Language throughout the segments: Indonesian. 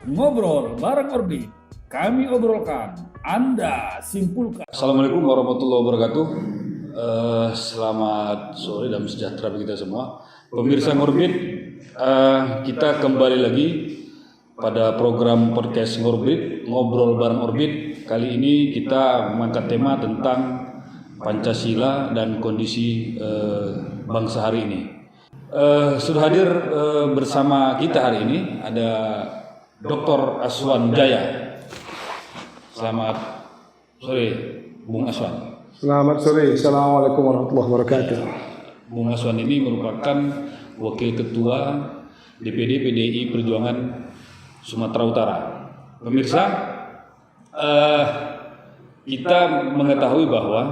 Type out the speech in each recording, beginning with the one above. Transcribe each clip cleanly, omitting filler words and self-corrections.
Ngobrol bareng Orbit, kami obrolkan, Anda simpulkan. Assalamualaikum warahmatullahi wabarakatuh. Selamat sore dan sejahtera bagi kita semua. Pemirsa Ngorbit, kita kembali lagi pada program podcast Ngorbit, Ngobrol bareng Orbit. Kali ini kita mengangkat tema tentang Pancasila dan kondisi bangsa hari ini. Sudah hadir bersama kita hari ini ada Dr. Aswan Jaya. Selamat sore, Bung Aswan. Selamat sore, Assalamualaikum warahmatullahi wabarakatuh. Bung Aswan ini merupakan Wakil Ketua DPD PDI Perjuangan Sumatera Utara. Pemirsa, kita mengetahui bahwa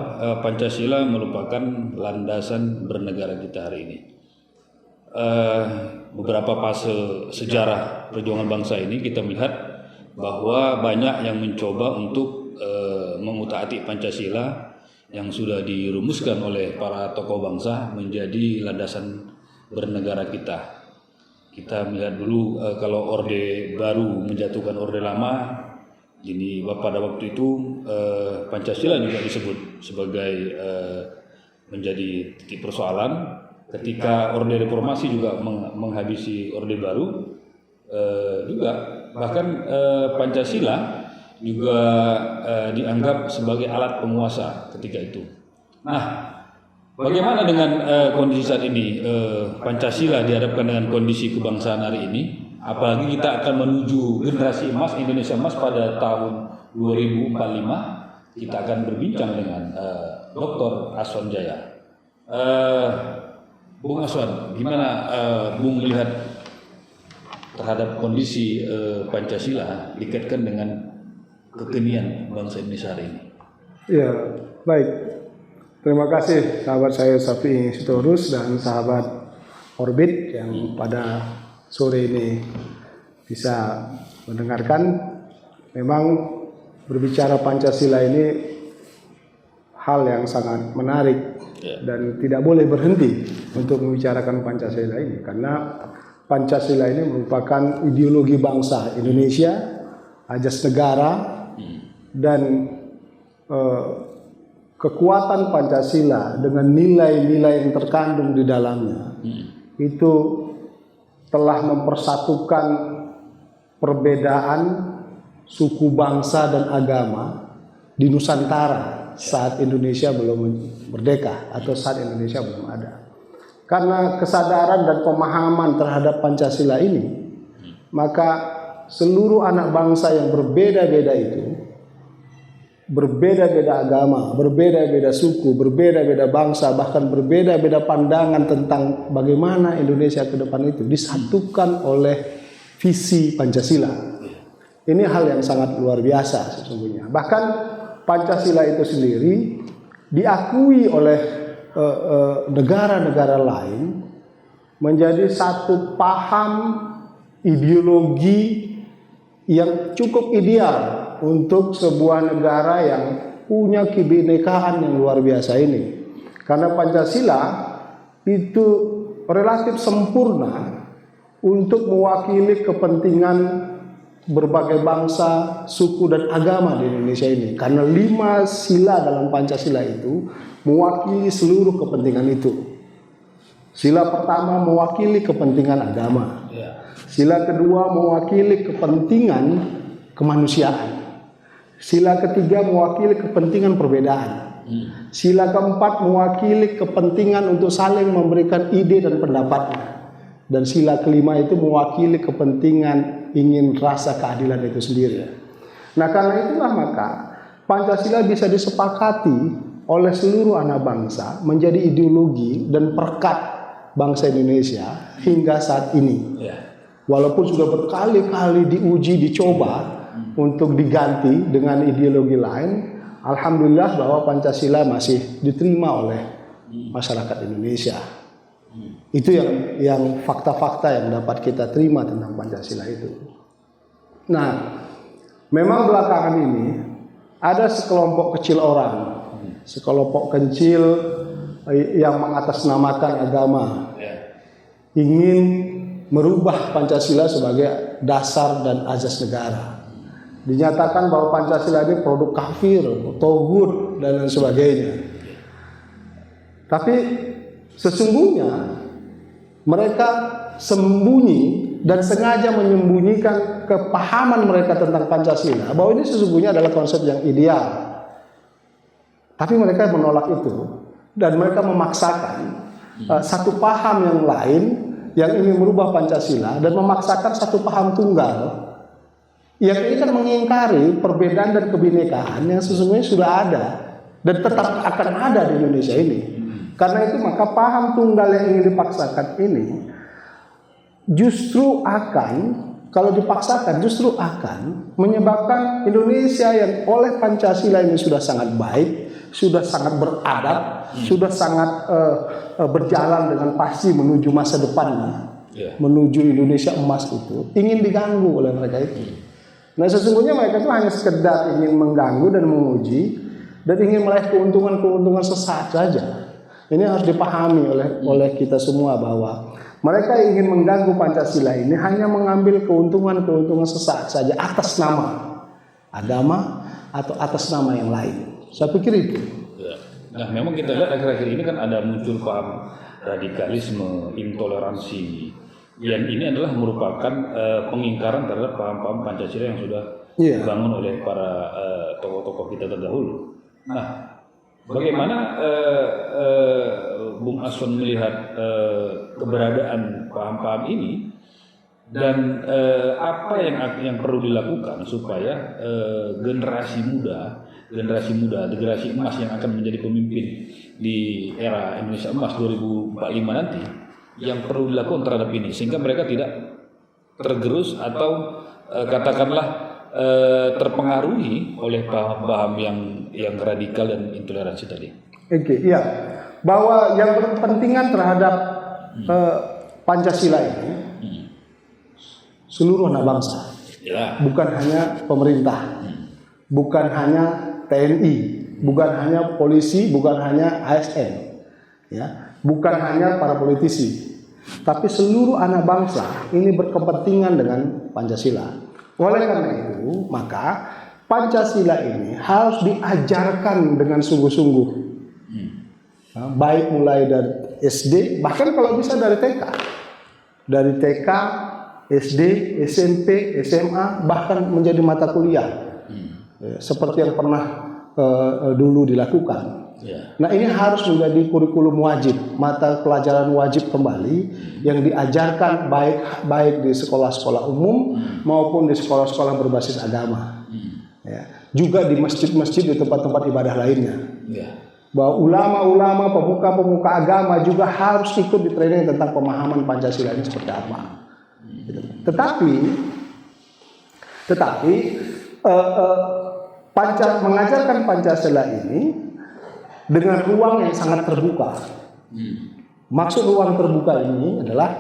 Pancasila merupakan landasan bernegara kita hari ini. Beberapa fase sejarah perjuangan bangsa ini kita melihat bahwa banyak yang mencoba untuk mengutak-atik Pancasila yang sudah dirumuskan oleh para tokoh bangsa menjadi landasan bernegara kita. Kita melihat dulu kalau Orde Baru menjatuhkan Orde Lama, jadi pada waktu itu Pancasila juga disebut sebagai menjadi titik persoalan. Ketika Orde Reformasi juga menghabisi Orde Baru, juga bahkan Pancasila juga dianggap sebagai alat penguasa ketika itu. Nah, bagaimana dengan kondisi saat ini? Pancasila dihadapkan dengan kondisi kebangsaan hari ini, apalagi kita akan menuju generasi emas Indonesia emas pada tahun 2045. Kita akan berbincang dengan Dr. Aswan Jaya. Bung Aswan, gimana Bung melihat terhadap kondisi Pancasila dikaitkan dengan kekinian bangsa Indonesia hari ini? Ya, baik. Terima kasih sahabat saya Safi Sitorus dan sahabat Orbit yang pada sore ini bisa mendengarkan. Memang berbicara Pancasila ini hal yang sangat menarik dan tidak boleh berhenti untuk membicarakan Pancasila ini, karena Pancasila ini merupakan ideologi bangsa Indonesia, ajas negara, dan kekuatan Pancasila dengan nilai-nilai yang terkandung di dalamnya itu telah mempersatukan perbedaan suku, bangsa, dan agama di Nusantara saat Indonesia belum merdeka atau saat Indonesia belum ada. Karena kesadaran dan pemahaman terhadap Pancasila ini, maka seluruh anak bangsa yang berbeda-beda itu, berbeda-beda agama, berbeda-beda suku, berbeda-beda bangsa, bahkan berbeda-beda pandangan tentang bagaimana Indonesia ke depan itu disatukan oleh visi Pancasila. Ini hal yang sangat luar biasa sesungguhnya. Bahkan Pancasila itu sendiri diakui oleh negara-negara lain menjadi satu paham ideologi yang cukup ideal untuk sebuah negara yang punya kebinekaan yang luar biasa ini. Karena Pancasila itu relatif sempurna untuk mewakili kepentingan berbagai bangsa, suku, dan agama di Indonesia ini. Karena 5 sila dalam Pancasila itu mewakili seluruh kepentingan itu. Sila pertama mewakili kepentingan agama. Sila kedua mewakili kepentingan kemanusiaan. Sila ketiga mewakili kepentingan perbedaan. Sila keempat mewakili kepentingan untuk saling memberikan ide dan pendapatnya. Dan sila kelima itu mewakili kepentingan ingin rasa keadilan itu sendiri. Nah, karena itulah maka Pancasila bisa disepakati oleh seluruh anak bangsa menjadi ideologi dan perekat bangsa Indonesia hingga saat ini. Walaupun sudah berkali-kali diuji, dicoba untuk diganti dengan ideologi lain, alhamdulillah bahwa Pancasila masih diterima oleh masyarakat Indonesia. Itu yang fakta-fakta yang dapat kita terima tentang Pancasila itu. Nah, memang belakangan ini ada sekelompok kecil orang, sekelompok kecil yang mengatasnamakan agama, ingin merubah Pancasila sebagai dasar dan azas negara. Dinyatakan bahwa Pancasila ini produk kafir, toghut dan lain sebagainya. Tapi sesungguhnya mereka sembunyi dan sengaja menyembunyikan kepahaman mereka tentang Pancasila, bahwa ini sesungguhnya adalah konsep yang ideal. Tapi mereka menolak itu dan mereka memaksakan satu paham yang lain yang ingin merubah Pancasila dan memaksakan satu paham tunggal yang ini kan mengingkari perbedaan dan kebinekaan yang sesungguhnya sudah ada dan tetap akan ada di Indonesia ini. Karena itu maka paham tunggal yang ingin dipaksakan ini justru akan, kalau dipaksakan justru akan menyebabkan Indonesia yang oleh Pancasila ini sudah sangat baik, sudah sangat beradab, sudah sangat berjalan dengan pasti menuju masa depannya, menuju Indonesia emas itu, ingin diganggu oleh mereka itu. Nah sesungguhnya mereka itu hanya sekedar ingin mengganggu dan menguji dan ingin meraih keuntungan-keuntungan sesaat saja. Ini harus dipahami oleh kita semua bahwa mereka ingin mengganggu Pancasila ini hanya mengambil keuntungan-keuntungan sesaat saja atas nama agama atau atas nama yang lain. Saya pikir itu. Nah, memang kita lihat akhir-akhir ini kan ada muncul paham radikalisme, intoleransi. Yang ini adalah merupakan pengingkaran terhadap paham-paham Pancasila yang sudah dibangun oleh para tokoh-tokoh kita terdahulu. Nah, bagaimana Bung Aswan melihat keberadaan paham-paham ini dan apa yang perlu dilakukan supaya generasi emas yang akan menjadi pemimpin di era Indonesia emas 2045 nanti, yang perlu dilakukan terhadap ini sehingga mereka tidak tergerus atau katakanlah terpengaruhi oleh paham-paham yang radikal dan intoleransi tadi. Oke, iya. Bahwa yang berkepentingan terhadap Pancasila ini seluruh anak bangsa, bukan hanya pemerintah, bukan hanya TNI, bukan hanya polisi, bukan hanya ASN, bukan hanya para politisi, tapi seluruh anak bangsa ini berkepentingan dengan Pancasila. Oleh karena itu, maka Pancasila ini harus diajarkan dengan sungguh-sungguh, baik mulai dari SD, bahkan kalau bisa dari TK, SD, SMP, SMA, bahkan menjadi mata kuliah. Seperti yang pernah dulu dilakukan. Nah ini harus menjadi kurikulum wajib, mata pelajaran wajib kembali yang diajarkan baik di sekolah-sekolah umum maupun di sekolah-sekolah berbasis agama. Juga di masjid-masjid, di tempat-tempat ibadah lainnya. Bahwa ulama-ulama, pemuka-pemuka agama juga harus ikut di training tentang pemahaman Pancasila ini seperti apa. Tetapi mengajarkan Pancasila ini dengan ruang yang sangat terbuka. Maksud ruang terbuka ini adalah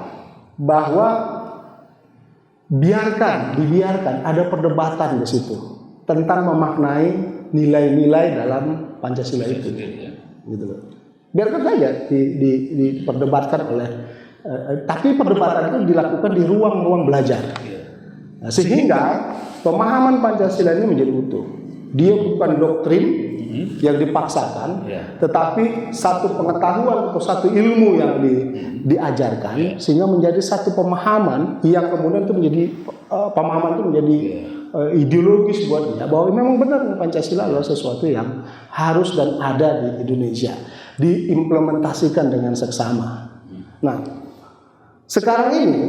bahwa dibiarkan ada perdebatan di situ tentang memaknai nilai-nilai dalam Pancasila itu. Gitu loh. Biarkan saja diperdebatkan oleh tapi perdebatan itu dilakukan di ruang-ruang belajar. Sehingga pemahaman Pancasila ini menjadi utuh. Dia bukan doktrin yang dipaksakan, tetapi satu pengetahuan atau satu ilmu yang diajarkan sehingga menjadi satu pemahaman yang kemudian itu menjadi pemahaman itu menjadi ideologis buat dia bahwa memang benar Pancasila adalah sesuatu yang harus dan ada di Indonesia, diimplementasikan dengan seksama. Nah, sekarang ini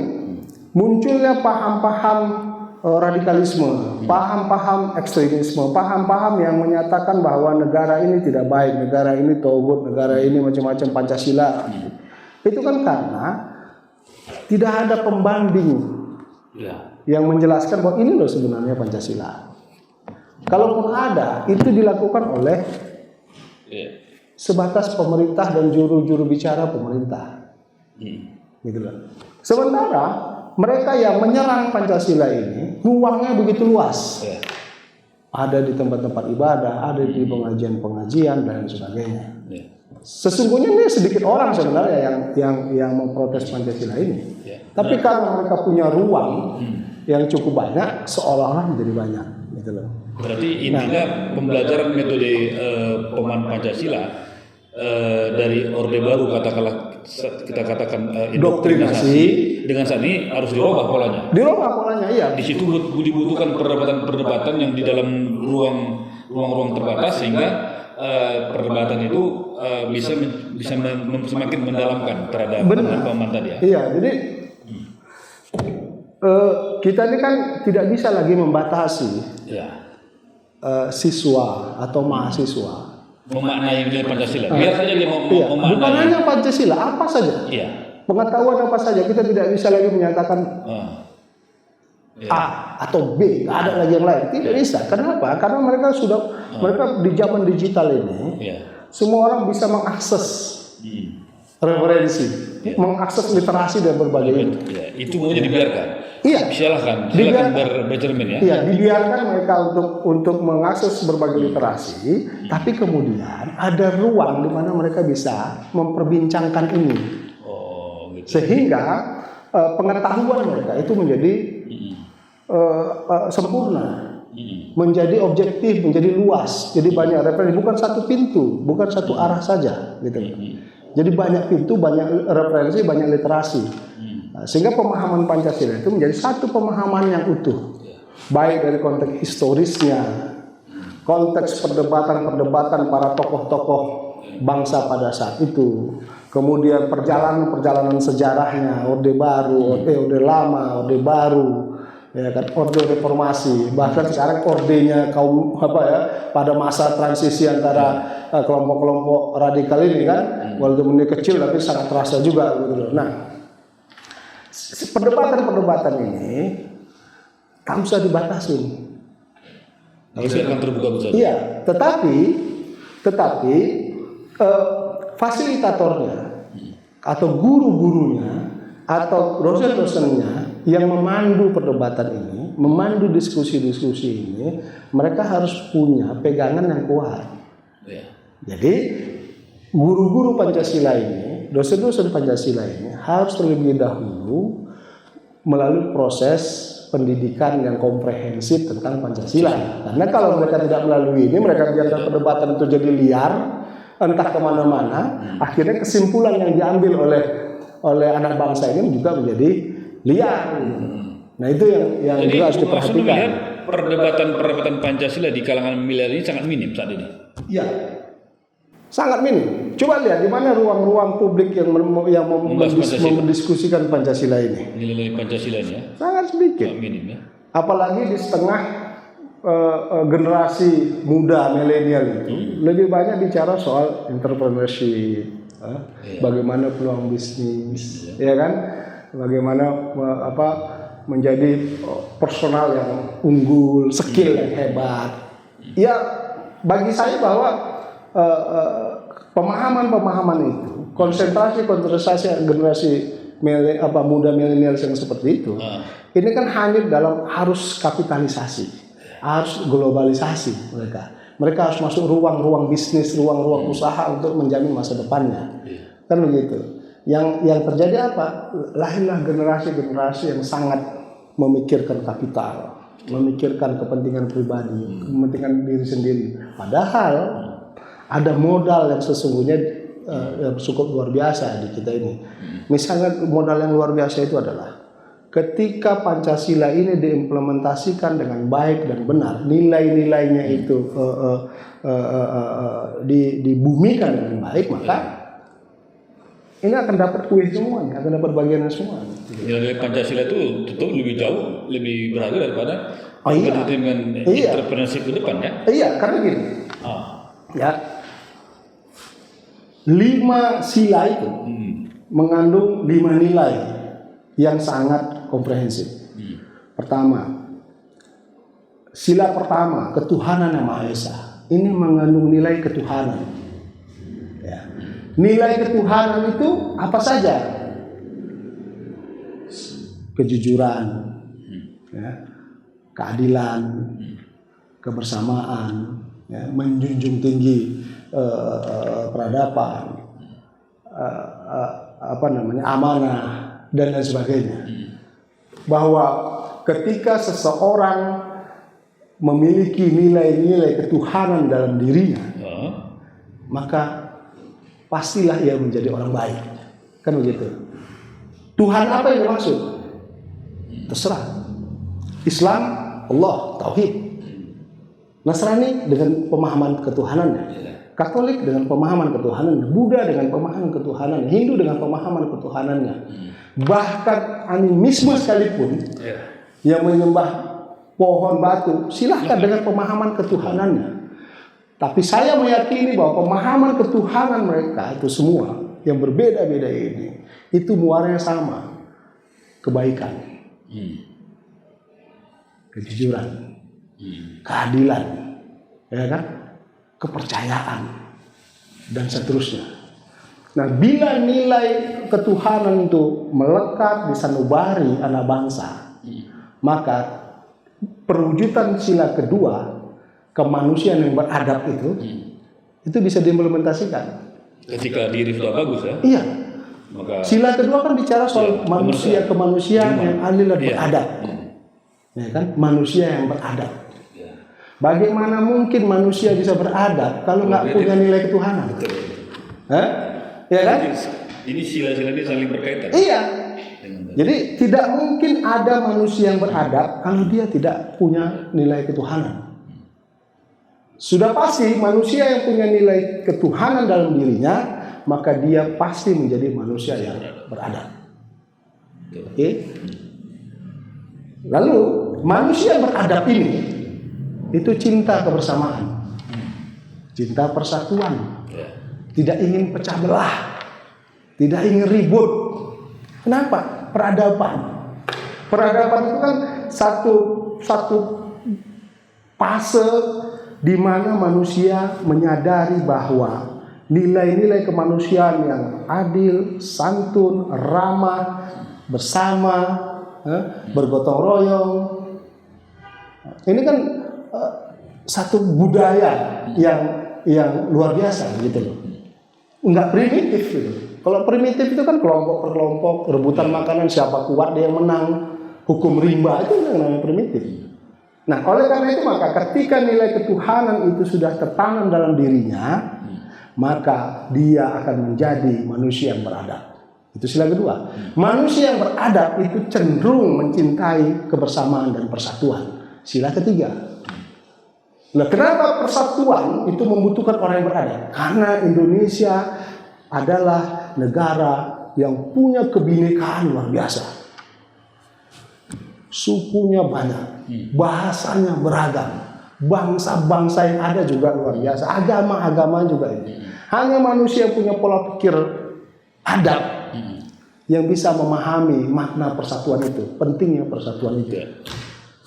munculnya paham-paham radikalisme, paham-paham ekstremisme, paham-paham yang menyatakan bahwa negara ini tidak baik, negara ini togut, negara ini macam-macam Pancasila. Itu kan karena tidak ada pembanding yang menjelaskan bahwa ini loh sebenarnya Pancasila. Kalaupun ada, itu dilakukan oleh sebatas pemerintah dan juru bicara pemerintah. Gitu loh. Sementara mereka yang menyerang Pancasila ini ruangnya begitu luas. Ada di tempat-tempat ibadah, ada di pengajian-pengajian dan sebagainya. Sesungguhnya ini sedikit orang sebenarnya yang memprotes Pancasila ini. Ya. Tapi karena mereka punya ruang yang cukup banyak, seolah-olah menjadi banyak, gitu loh. Berarti intinya pembelajaran metode pemahaman Pancasila dari Orde Baru kita katakan Doktrinasi dengan saat ini harus dirubah polanya. dirubah polanya, iya. Di situ dibutuhkan perdebatan yang di dalam ruang-ruang terbatas sehingga perdebatan itu bisa semakin mendalamkan terhadap pemahaman tadi ya. Iya, jadi kita ini kan tidak bisa lagi membatasi Ya. siswa atau mahasiswa. Memaknai nilai Pancasila. Biar saja dia mau Iya, memaknai. bukan hanya Pancasila, apa saja. Iya. Pengetahuan apa saja, kita tidak bisa lagi menyatakan Ya. A atau B, nggak ada lagi yang lain. Tidak bisa. Kenapa? Karena mereka di zaman digital ini, Ya. semua orang bisa mengakses referensi, mengakses literasi dan berbagai ini. Ya, itu maunya dibiarkan. Iya. Silakan bercermin ya. Iya, dibiarkan mereka untuk mengakses berbagai literasi, tapi kemudian ada ruang di mana mereka bisa memperbincangkan ini, Oh, gitu. sehingga pengetahuan mereka itu menjadi sempurna, menjadi objektif, menjadi luas, jadi banyak referensi, bukan satu pintu, bukan satu arah saja, gitu. Jadi banyak pintu, banyak referensi, banyak literasi. Nah, sehingga pemahaman Pancasila itu menjadi satu pemahaman yang utuh, baik dari konteks historisnya, konteks perdebatan para tokoh-tokoh bangsa pada saat itu, kemudian perjalanan sejarahnya, Orde Baru, Orde Lama, Orde Baru, ya kan, Orde Reformasi, bahkan sekarang ordenya kaum pada masa transisi antara kelompok-kelompok radikal ini kan, walaupun ini kecil tapi sangat terasa juga gitu loh. Nah, perdebatan ini tak usah dibatasi. Harusnya akan terbuka saja. Iya, tetapi fasilitatornya atau guru-gurunya atau dosen-dosennya yang memandu perdebatan ini, memandu diskusi-diskusi ini, mereka harus punya pegangan yang kuat. Ya. Jadi guru-guru Pancasila ini, dosen-dosen Pancasila ini harus terlebih dahulu melalui proses pendidikan yang komprehensif tentang Pancasila. Karena kalau mereka tidak melalui ini, mereka biarkan perdebatan itu jadi liar, entah kemana-mana, akhirnya kesimpulan yang diambil oleh anak bangsa ini juga menjadi liar. Nah itu yang Jadi juga harus Bung Arsul diperhatikan. melihat perdebatan Pancasila di kalangan milenial ini sangat minim saat ini. Iya, sangat minim. Coba lihat di mana ruang-ruang publik yang mendiskusikan Pancasila ini. Nilai Pancasila ini ya. Sangat sedikit. Sangat minim ya. Apalagi di setengah generasi muda milenial itu lebih banyak bicara soal entrepreneurship, bagaimana peluang bisnis, ya kan, bagaimana menjadi personal yang unggul, skill yang hebat. Ya, bagi saya bahwa pemahaman itu, konsentrasi generasi muda milenial yang seperti itu, ini kan hanya dalam harus kapitalisasi, harus globalisasi mereka harus masuk ruang-ruang bisnis, ruang-ruang usaha untuk menjamin masa depannya, kan begitu. Yang terjadi apa? Lahirlah generasi-generasi yang sangat memikirkan kapital, memikirkan kepentingan pribadi, kepentingan diri sendiri. Padahal ada modal yang sesungguhnya cukup luar biasa di kita ini. Misalnya modal yang luar biasa itu adalah ketika Pancasila ini diimplementasikan dengan baik dan benar, nilai-nilainya itu dibumikan dengan baik, maka ini akan dapat kue semuanya, akan dapat bagiannya semua. Nilai Pancasila itu tentu lebih jauh, lebih berharga daripada dengan entrepreneurship ke depan ya. Iya, karena gini. Ya. 5 sila itu mengandung 5 nilai yang sangat komprehensif. Pertama, sila pertama, ketuhanan yang Maha Esa. Ini mengandung nilai ketuhanan. Ya. Nilai ketuhanan itu apa saja? Kejujuran, ya, keadilan, kebersamaan, ya, menjunjung tinggi peradaban, amanah dan lain sebagainya. Bahwa ketika seseorang memiliki nilai-nilai ketuhanan dalam dirinya, maka pastilah ia menjadi orang baik. Kan begitu. Tuhan apa yang dimaksud? Terserah. Islam, Allah, Tauhid. Nasrani dengan pemahaman ketuhanannya. Katolik dengan pemahaman ketuhanannya. Buddha dengan pemahaman ketuhanannya. Hindu dengan pemahaman ketuhanannya. Bahkan animisme sekalipun yang menyembah pohon batu, silahkan dengan pemahaman ketuhanannya. Tapi saya meyakini bahwa pemahaman ketuhanan mereka itu semua yang berbeda-beda ini, itu muaranya sama. Kebaikan, kejujuran, keadilan, ya kan? Kepercayaan, dan seterusnya. Nah, bila nilai ketuhanan itu melekat di sanubari anak bangsa, maka perwujudan sila kedua, kemanusiaan yang beradab itu bisa diimplementasikan. Ketika diri sudah bagus ya. Iya. Maka Sila kedua kan bicara soal manusia kemanusiaan yang adil dan beradab. Ya kan? Manusia yang beradab. Bagaimana mungkin manusia bisa beradab kalau nggak punya nilai ketuhanan? Ya kan? Ini sila-sila ini saling berkaitan. Iya. Jadi tidak mungkin ada manusia yang beradab kalau dia tidak punya nilai ketuhanan. Sudah pasti manusia yang punya nilai ketuhanan dalam dirinya, maka dia pasti menjadi manusia yang beradab. Oke? Lalu manusia yang beradab ini itu cinta kebersamaan, cinta persatuan, tidak ingin pecah belah, tidak ingin ribut. Kenapa? Peradaban. Peradaban itu kan satu fase di mana manusia menyadari bahwa nilai-nilai kemanusiaan yang adil, santun, ramah, bersama, bergotong royong. Ini kan satu budaya yang luar biasa gitu loh. Enggak primitif gitu. Kalau primitif itu kan kelompok per kelompok, rebutan makanan, siapa kuat dia yang menang, hukum rimba, itu yang namanya primitif. Nah, oleh karena itu maka ketika nilai ketuhanan itu sudah tertanam dalam dirinya, maka dia akan menjadi manusia yang beradab. Itu sila kedua. Manusia yang beradab itu cenderung mencintai kebersamaan dan persatuan. Sila ketiga. Nah, kenapa persatuan itu membutuhkan orang yang beradab? Karena Indonesia adalah negara yang punya kebinekaan luar biasa. Sukunya banyak, bahasanya beragam, bangsa-bangsa yang ada juga luar biasa, agama-agama juga ini. Hanya manusia punya pola pikir adab yang bisa memahami makna persatuan itu, pentingnya persatuan itu.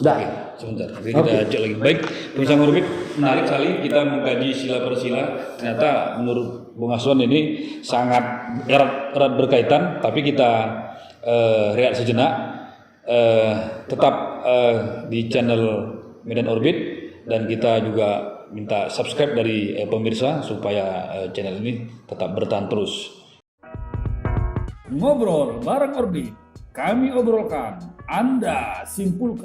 Udah. Sebentar, nanti kita cek lagi. Baik, pemirsa Ngorbit, menarik sekali kita mengkaji sila per sila. Ternyata menurut Bung Aswan ini sangat erat berkaitan, tapi kita rehat sejenak. Tetap di channel Medan Orbit, dan kita juga minta subscribe dari pemirsa supaya channel ini tetap bertahan terus. Ngobrol bareng Orbit, kami obrolkan, Anda simpulkan.